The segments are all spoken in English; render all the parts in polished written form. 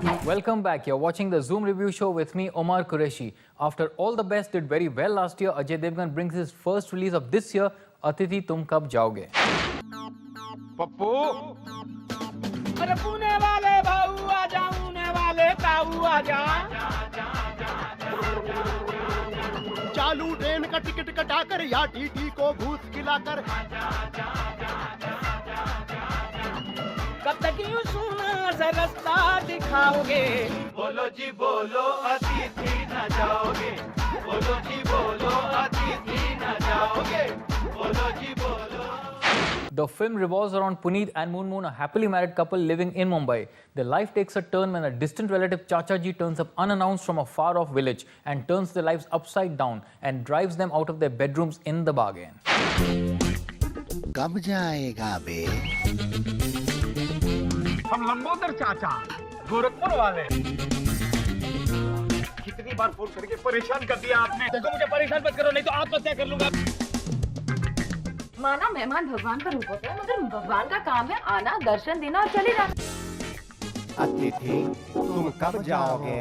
Welcome back. You're watching the Zoom review show with me, Omar Qureshi. After All the Best did very well last year, Ajay Devgan brings his first release of this year, Atithi Tum Kab Jaoge. Pappu अरे पुणे वाले भाऊ आ जाऊने वाले ताऊ आ जा चालू train का ticket कटाकर या TT को घूस खिलाकर कब तक यूं सुना सा रास्ता दिखाओगे बोलो जी बोलो अतिथि न जाओगे बोलो जी बोलो अतिथि न जाओगे बोलो जी बोलो. The film revolves around Puneet and Moon Moon, a happily married couple living in Mumbai. Their life takes a turn when a distant relative Chachaji turns up unannounced from a far-off village and turns their lives upside down and drives them out of their bedrooms in the bargain. कब जाएगा बे? हम लंबोदर चाचा गोरखपुर वाले. कितनी बार phone करके परेशान कर दिया आपने. देखो मुझे परेशान मत करो नहीं तो आत्महत्या कर लूंगा. माना मेहमान भगवान का रूप होता है मगर भगवान का काम है आना दर्शन देना और चले जाना. अतिथि तुम कब जाओगे?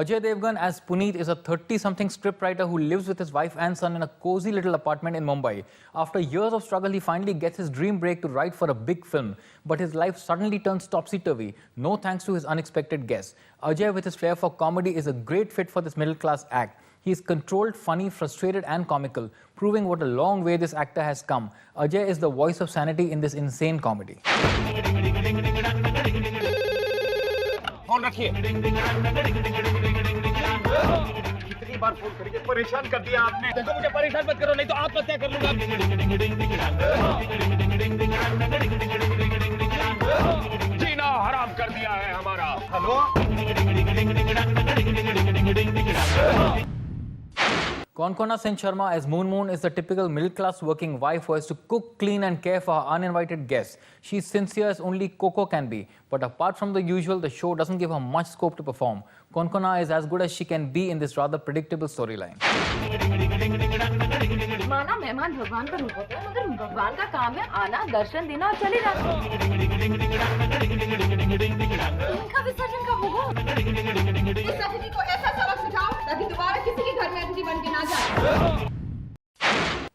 Ajay Devgan as Puneet is a 30-something scriptwriter who lives with his wife and son in a cozy little apartment in Mumbai. After years of struggle, he finally gets his dream break to write for a big film. But his life suddenly turns topsy-turvy, no thanks to his unexpected guest. Ajay, with his flair for comedy, is a great fit for this middle-class act. He is controlled, funny, frustrated and comical, proving what a long way this actor has come. Ajay is the voice of sanity in this insane comedy. Phone रखिए. कितनी बार phone करके परेशान कर दिया आपने. देखो मुझे परेशान मत करो नहीं तो आत्महत्या कर लूंगा. जीना हराम कर दिया है हमारा. Hello. Konkona Sen Sharma as Moon Moon is the typical middle-class working wife who has to cook, clean and care for her uninvited guests. She's sincere as only Coco can be. But apart from the usual, the show doesn't give her much scope to perform. Konkona is as good as she can be in this rather predictable storyline. माना मेहमान भगवान का रूप होता है मगर भगवान का काम है आना दर्शन देना और चले जाना. इनका विसर्जन कब होगा? इस अतिथि को ऐसा सबक सिखाओ ताकि दोबारा किसी के घर में अतिथि बन के ना जाए.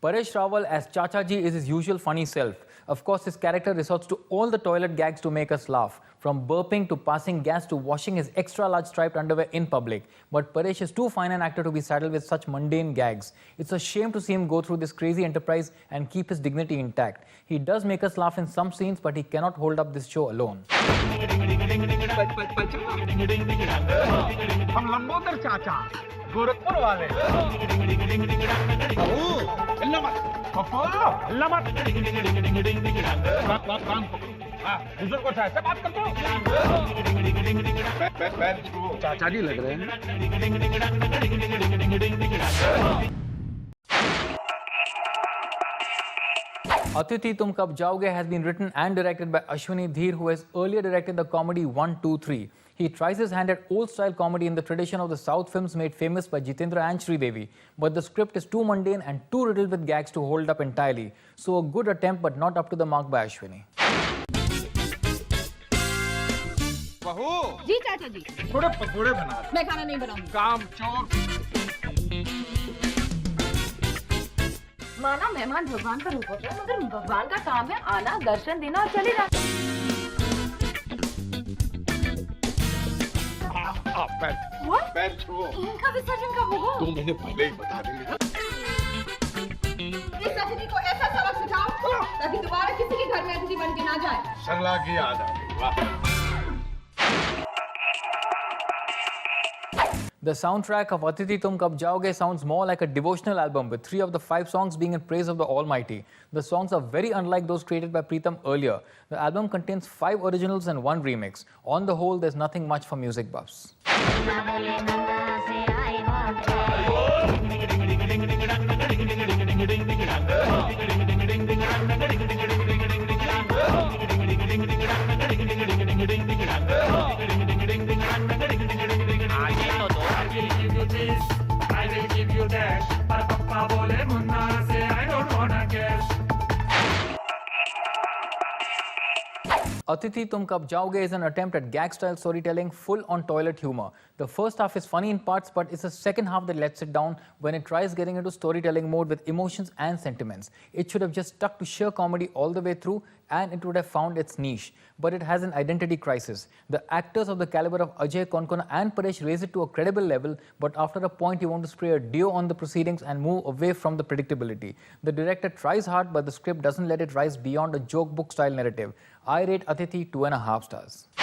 Paresh Rawal as Chachaji is his usual funny self. Of course, his character resorts to all the toilet gags to make us laugh, from burping to passing gas to washing his extra-large striped underwear in public. But Paresh is too fine an actor to be saddled with such mundane gags. It's a shame to see him go through this crazy enterprise and keep his dignity intact. He does make us laugh in some scenes, but he cannot hold up this show alone. हम लंबोदर चाचा गोरखपुर वाले. काम बुजुर्ग को ऐसे बात करते हो. चाचा जी लग रहे हैं. Atithi Tum Kab Jaoge has been written and directed by Ashwini Dheer, who has earlier directed the comedy 1, 2, 3. He tries his hand at old-style comedy in the tradition of the South films made famous by Jitendra and Sridevi. But the script is too mundane and too riddled with gags to hold up entirely. So a good attempt, but not up to the mark by Ashwini. बहू जी चाचा जी. थोड़े पकोड़े बना. मैं खाना नहीं बनाऊंगी. काम चोर. माना मेहमान भगवान का रूप होता है मगर भगवान का काम है आना दर्शन देना और चले जाना. पैर छुओ. इनका विसर्जन कब होगा? 2 महीने पहले ही बता देंगे. इस अतिथि को ऐसा सबक सिखाओ ताकि दोबारा किसी के घर में अतिथि बन के ना जाए. सरला की याद आ गई. वाह. The soundtrack of Atithi Tum Kab Jaoge sounds more like a devotional album, with 3 of the 5 songs being in praise of the Almighty. The songs are very unlike those created by Pritam earlier. The album contains 5 originals and 1 remix. On the whole, there's nothing much for music buffs. I will give you that. But Papa bole munna say I don't wanna guess. Atithi Tum Kab Jaoge is an attempt at gag-style storytelling full on toilet humor. The first half is funny in parts, but it's the second half that lets it down when it tries getting into storytelling mode with emotions and sentiments. It should have just stuck to sheer comedy all the way through and it would have found its niche. But it has an identity crisis. The actors of the caliber of Ajay, Konkona and Paresh raise it to a credible level, but after a point you want to spray a deo on the proceedings and move away from the predictability. The director tries hard, but the script doesn't let it rise beyond a joke book style narrative. I rate Atithi 2.5 stars.